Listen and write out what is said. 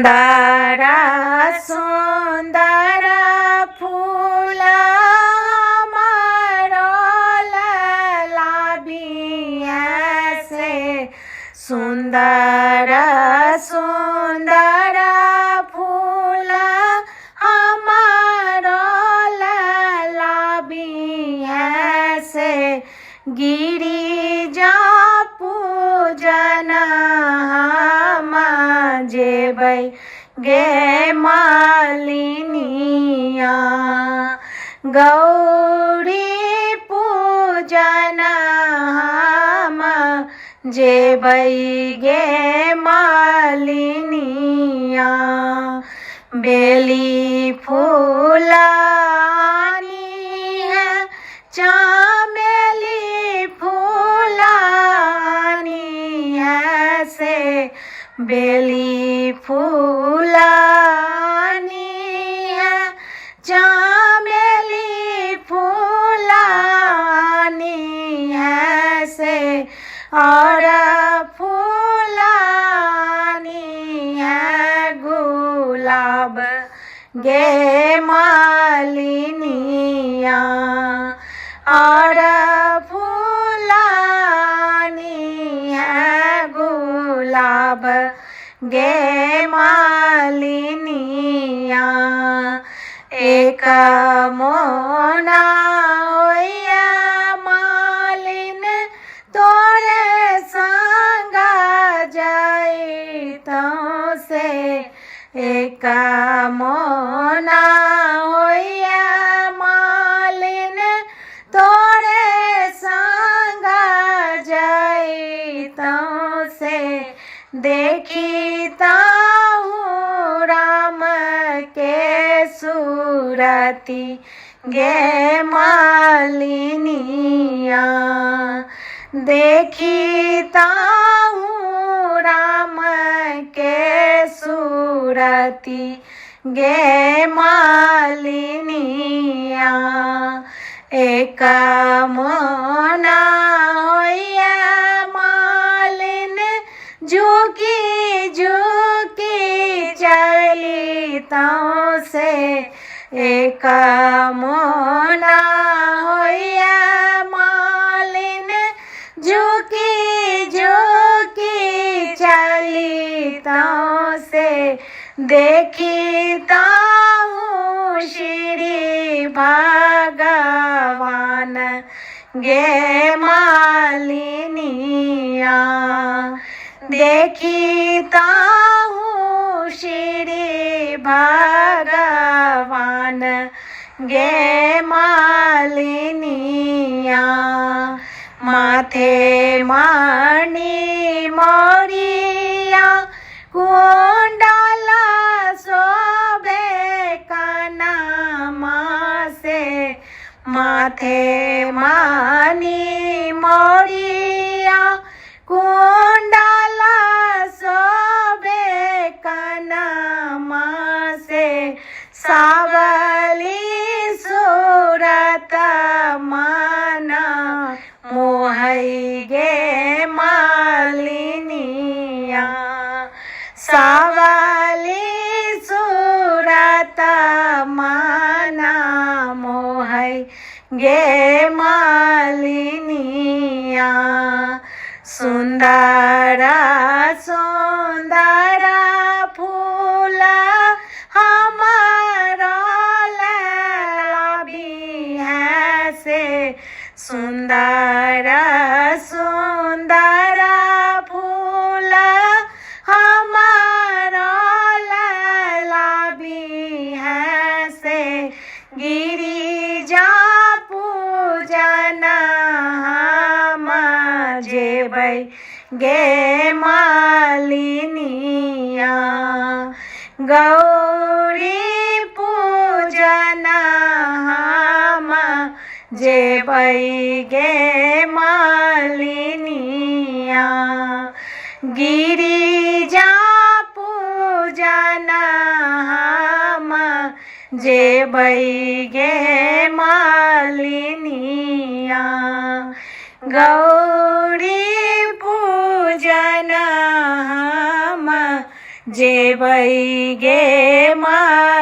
सुंदर सुंदर फूल लाबिया से सुंदर सुंदर फूल लाबिया से गिरिजा पूजन जेबै गे मालिनिया गौरी पूजन जेबै गे मालिनिया बेली फूलानी है चमेली फूलानी है से बेली फूलानी है चमेली फूलानी है से और फूलानी है गुलाब गे मालिनिया और फूलानी है गुलाब गे मालिनिया एक मोना होया मालिन तोरे संग जाइतो से एक मोना होया मालिन तोरे संग जाइतो से देखीता हूँ राम के सूरती गे मालिनिया देखीता हूँ राम के सूरती गे मालिनिया एक मोना होया मालिन झुकी झुकी चली तो से एक मोना होया मालिन झुकी झुकी चली तो से देखीता हूँ श्री भगवान गे मालिनिया देखीता हूँ श्री भगवान गे मालिनिया माथे मणि मोरिया कुंडला शोभे कनमा से माथे मणि मोरिया कुंडला शोभे कनमा से सावली सूरत माना मोहई गे मालिनिया सावली सूरत माना मोहई गे मालिनिया सुंदर सुंदर फूल हमारा लाबी है से सुंदर सुंदर फूल हमारा लाबी है से गिरिजा पूजन जेबै गे मालिनिया गौरी पूजन जेबै गे मालिनिया गिरिजा पूजन जेबै गे मालिनिया गौरी पूजन જે ભઈ ગે મારા